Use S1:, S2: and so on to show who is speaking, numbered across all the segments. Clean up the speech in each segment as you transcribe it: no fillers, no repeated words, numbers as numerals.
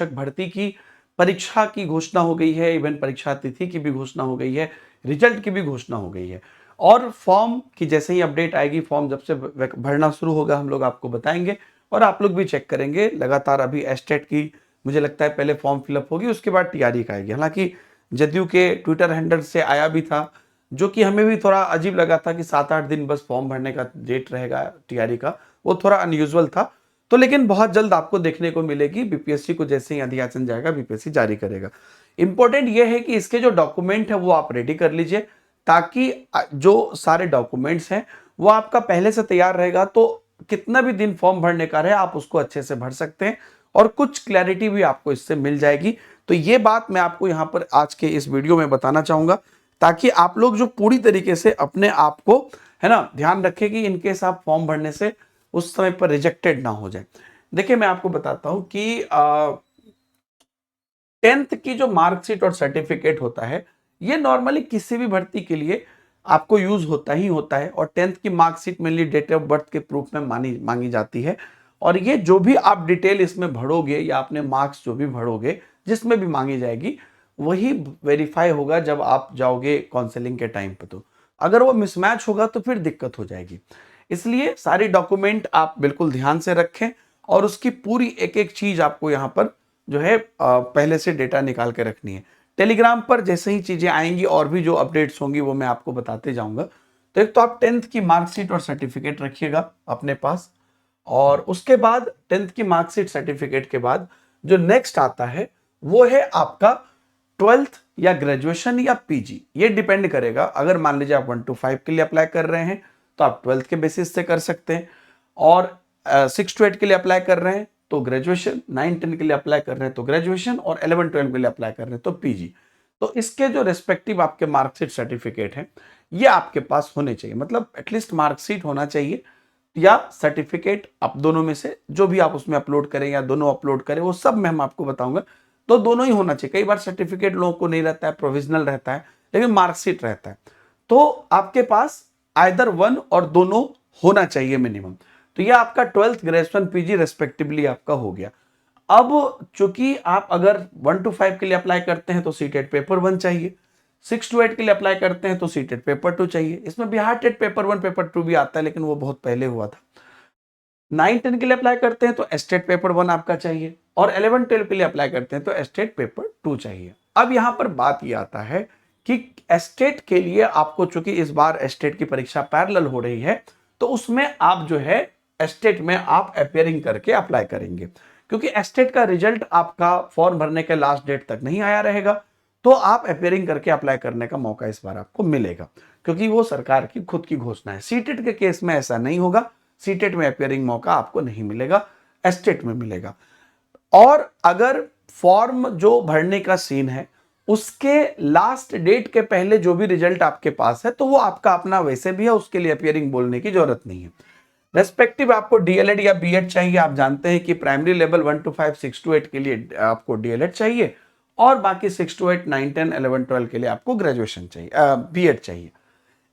S1: शिक्षक भर्ती की परीक्षा की घोषणा हो गई है, इवन परीक्षा तिथि की भी घोषणा हो गई है, रिजल्ट की भी घोषणा हो गई है। और फॉर्म की जैसे ही अपडेट आएगी, फॉर्म जब से भरना शुरू होगा हम लोग आपको बताएंगे और आप लोग भी चेक करेंगे। लगातार अभी एस्टेट की मुझे लगता है पहले फॉर्म फिलअप होगी, उसके बाद टीआरई का आएगी। हालांकि जदयू के ट्विटर हैंडल से आया भी था, जो कि हमें भी थोड़ा अजीब लगा था कि 7-8 दिन बस फॉर्म भरने का डेट रहेगा टीआरई का, वो थोड़ा अनयूजुअल था। तो लेकिन बहुत जल्द आपको देखने को मिलेगी। बीपीएससी को जैसे ही अधियाचन जाएगा बीपीएससी जारी करेगा। इंपॉर्टेंट ये है कि इसके जो डॉक्यूमेंट है वो आप रेडी कर लीजिए, ताकि जो सारे डॉक्यूमेंट्स हैं वो आपका पहले से तैयार रहेगा, तो कितना भी दिन फॉर्म भरने का रहे आप उसको अच्छे से भर सकते हैं और कुछ क्लैरिटी भी आपको इससे मिल जाएगी। तो ये बात मैं आपको यहाँ पर आज के इस वीडियो में बताना चाहूंगा, ताकि आप लोग जो पूरी तरीके से अपने आप को है ना ध्यान रखें कि इनकेस आप फॉर्म भरने से उस समय पर रिजेक्टेड ना हो जाए। देखिए मैं आपको बताता हूं कि 10th की जो मार्कशीट और सर्टिफिकेट होता है, ये नॉर्मली किसी भी भर्ती के लिए आपको यूज होता ही होता है। और 10th की marksheet mainly date of birth के प्रूफ में मांगी जाती है। और ये जो भी आप डिटेल इसमें भरोगे या अपने मार्क्स जो भी भरोगे जिसमें भी मांगी जाएगी, वही वेरीफाई होगा जब आप जाओगे काउंसलिंग के टाइम पे। तो अगर वो मिसमैच होगा तो फिर दिक्कत हो जाएगी। इसलिए सारी डॉक्यूमेंट आप बिल्कुल ध्यान से रखें और उसकी पूरी एक एक चीज आपको यहाँ पर जो है पहले से डेटा निकाल के रखनी है। टेलीग्राम पर जैसे ही चीजें आएंगी और भी जो अपडेट्स होंगी वो मैं आपको बताते जाऊंगा। तो एक तो आप 10th की मार्कशीट और सर्टिफिकेट रखिएगा अपने पास, और उसके बाद 10th की मार्कशीट सर्टिफिकेट के बाद जो नेक्स्ट आता है वो है आपका 12th या ग्रेजुएशन या पीजी। ये डिपेंड करेगा। अगर मान लीजिए आप 1 to 5 के लिए अप्लाई कर रहे हैं तो आप 12th के बेसिस से कर सकते हैं, और 6 to 8 के लिए अप्लाई कर रहे हैं तो ग्रेजुएशन, 9-10 के लिए अप्लाई कर रहे हैं तो ग्रेजुएशन, और 11-12 के लिए अप्लाई कर रहे हैं तो पीजी। तो इसके जो रेस्पेक्टिव आपके मार्कशीट सर्टिफिकेट हैं ये आपके पास होने चाहिए। मतलब एटलीस्ट मार्कशीट होना चाहिए या सर्टिफिकेट, आप दोनों में से जो भी आप उसमें अपलोड करें या दोनों अपलोड करें, वो सब मैं आपको बताऊंगा। तो दोनों ही होना चाहिए। कई बार सर्टिफिकेट लोगों को नहीं रहता है, प्रोविजनल रहता है, लेकिन मार्कशीट रहता है। तो आपके पास आइदर वन और दोनों होना चाहिए मिनिमम। तो ये आपका 12th ग्रेजुएशन पीजी रेस्पेक्टिवली आपका हो गया। अब चूंकि आप अगर 1 to 5 के लिए अप्लाई करते हैं तो सीटेट पेपर 1 चाहिए, 6 to 8 के लिए अप्लाई करते हैं तो सीटेट पेपर 2 चाहिए। इसमें बिहार टेट पेपर 1 पेपर 2 भी आता है, लेकिन वो बहुत पहले हुआ था। 9-10 के लिए अप्लाई करते हैं तो एस्टेट पेपर 1 आपका चाहिए, और 11-12 के लिए अप्लाई करते हैं तो एस्टेट पेपर 2 चाहिए। अब यहां पर बात यह आता है कि एस्टेट के लिए आपको, चूंकि इस बार एस्टेट की परीक्षा पैरेलल हो रही है, तो उसमें आप जो है एस्टेट में आप अपियरिंग करके अप्लाई करेंगे, क्योंकि एस्टेट का रिजल्ट आपका फॉर्म भरने के लास्ट डेट तक नहीं आया रहेगा। तो आप अपियरिंग करके अप्लाई करने का मौका इस बार आपको मिलेगा, क्योंकि वो सरकार की खुद की घोषणा है। सीटेट के केस में ऐसा नहीं होगा। सीटेट में अपियरिंग मौका आपको नहीं मिलेगा, एस्टेट में मिलेगा। और अगर फॉर्म जो भरने का सीन है उसके लास्ट डेट के पहले जो भी रिजल्ट आपके पास है तो वो आपका अपना वैसे भी है, उसके लिए अपियरिंग बोलने की जरूरत नहीं है। रेस्पेक्टिव आपको डीएलएड या बीएड चाहिए। आप जानते हैं कि प्राइमरी लेवल 1 to 5, 6 to 8 के लिए आपको डीएलएड चाहिए, और बाकी 6 to 8, 9, 10, 11, 12 के लिए आपको ग्रेजुएशन चाहिए, बीएड चाहिए।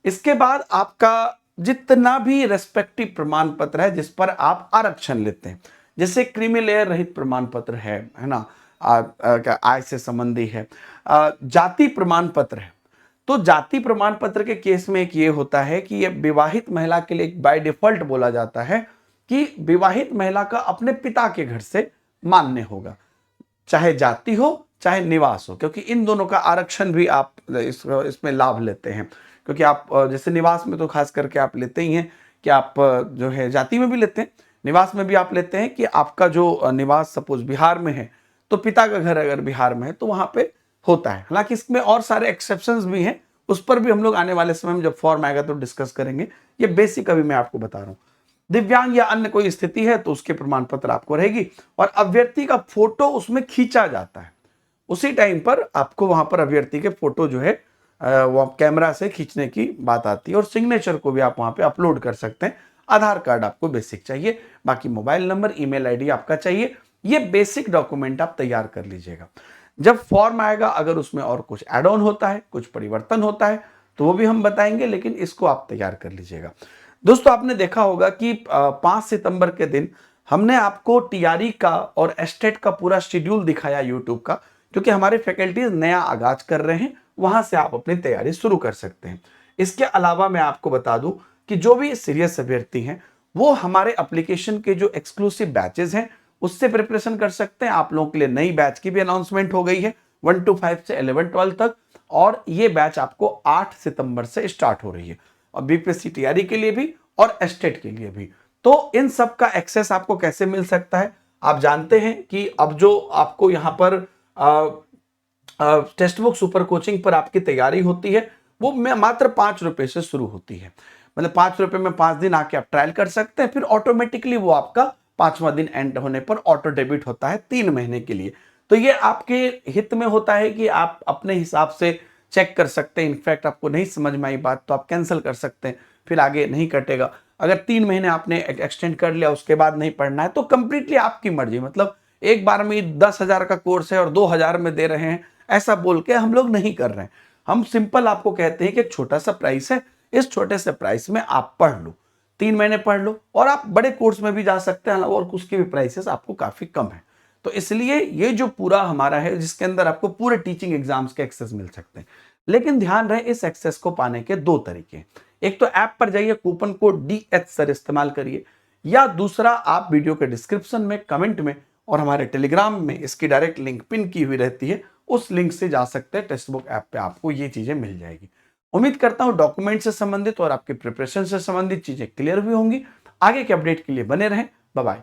S1: इसके बाद आपका जितना भी रेस्पेक्टिव प्रमाण पत्र है जिस पर आप आरक्षण लेते हैं, जैसे क्रीमी लेयर रहित प्रमाण पत्र है ना, आय से संबंधी है, जाति प्रमाण पत्र है। तो जाति प्रमाण पत्र के केस में एक ये होता है कि ये विवाहित महिला के लिए बाय डिफॉल्ट बोला जाता है कि विवाहित महिला का अपने पिता के घर से मान्य होगा, चाहे जाति हो चाहे निवास हो, क्योंकि इन दोनों का आरक्षण भी आप इसमें लाभ लेते हैं। क्योंकि आप जैसे निवास में तो खास करके आप लेते ही हैं कि आप जो है जाति में भी लेते हैं, निवास में भी आप लेते हैं कि आपका जो निवास सपोज बिहार में है तो पिता का घर अगर बिहार में है तो वहां पे होता है। हालांकि इसमें और सारे एक्सेप्शंस भी हैं, उस पर भी हम लोग आने वाले समय में जब फॉर्म आएगा तो डिस्कस करेंगे। ये बेसिक अभी मैं आपको बता रहा हूं। दिव्यांग या अन्य कोई स्थिति है तो उसके प्रमाण पत्र आपको रहेगी, और अभ्यर्थी का फोटो उसमें खींचा जाता है। उसी टाइम पर आपको वहां पर अभ्यर्थी के फोटो जो है वो कैमरा से खींचने की बात आती है, और सिग्नेचर को भी आप वहां पे अपलोड कर सकते हैं। आधार कार्ड आपको बेसिक चाहिए, बाकी मोबाइल नंबर, ईमेल आईडी आपका चाहिए। ये बेसिक डॉक्यूमेंट आप तैयार कर लीजिएगा। जब फॉर्म आएगा अगर उसमें और कुछ एड ऑन होता है, कुछ परिवर्तन होता है तो वो भी हम बताएंगे, लेकिन इसको आप तैयार कर लीजिएगा। दोस्तों आपने देखा होगा कि 5 सितंबर के दिन हमने आपको टीआरई का और एस्टेट का पूरा शेड्यूल दिखाया यूट्यूब का, क्योंकि हमारे फैकल्टीज नया आगाज कर रहे हैं, वहां से आप अपनी तैयारी शुरू कर सकते हैं। इसके अलावा मैं आपको बता दूं कि जो भी सीरियस अभ्यर्थी हैं वो हमारे एप्लीकेशन के जो एक्सक्लूसिव बैचेस हैं उससे प्रिपरेशन कर सकते हैं। आप लोगों के लिए नई बैच की भी अनाउंसमेंट हो गई है 1 to 5 से 11-12 तक, और ये बैच आपको 8 सितंबर से स्टार्ट हो रही है, और बीपीएससी टीआरई के लिए भी और एस्टेट के लिए भी। तो इन सब का एक्सेस आपको कैसे मिल सकता है? आप जानते हैं कि अब जो आपको यहाँ पर टेक्स्ट बुक सुपर कोचिंग पर आपकी तैयारी होती है वो मात्र 5 रुपए से शुरू होती है। मतलब 5 रुपए में 5 दिन आके आप ट्रायल कर सकते हैं, फिर ऑटोमेटिकली वो आपका 5वां दिन एंड होने पर ऑटो डेबिट होता है 3 महीने के लिए। तो ये आपके हित में होता है कि आप अपने हिसाब से चेक कर सकते हैं। इनफैक्ट आपको नहीं समझ में आई बात तो आप कैंसिल कर सकते हैं, फिर आगे नहीं कटेगा। अगर 3 महीने आपने एक्सटेंड कर लिया उसके बाद नहीं पढ़ना है तो कंप्लीटली आपकी मर्जी। मतलब एक बार में 10,000 का कोर्स है और 2,000 में दे रहे हैं, ऐसा बोल के हम लोग नहीं कर रहे हैं। हम सिंपल आपको कहते हैं कि एक छोटा सा प्राइस है, इस छोटे से प्राइस में आप पढ़ लो, 3 महीने पढ़ लो, और आप बड़े कोर्स में भी जा सकते हैं और उसके भी प्राइसेस आपको काफी कम है। तो इसलिए ये जो पूरा हमारा है जिसके अंदर आपको पूरे टीचिंग एग्जाम्स के एक्सेस मिल सकते हैं। लेकिन ध्यान रहे इस एक्सेस को पाने के 2 तरीके। एक तो ऐप पर जाइए, कूपन कोड DH सर इस्तेमाल करिए, या दूसरा आप वीडियो के डिस्क्रिप्शन में कमेंट में और हमारे टेलीग्राम में इसकी डायरेक्ट लिंक पिन की हुई रहती है, उस लिंक से जा सकते हैं। टेक्स्ट बुक ऐप पे आपको ये चीजें मिल जाएगी। उम्मीद करता हूं डॉक्यूमेंट से संबंधित और आपके प्रिपरेशन से संबंधित चीजें क्लियर हुई होंगी। आगे के अपडेट के लिए बने रहें। Bye bye.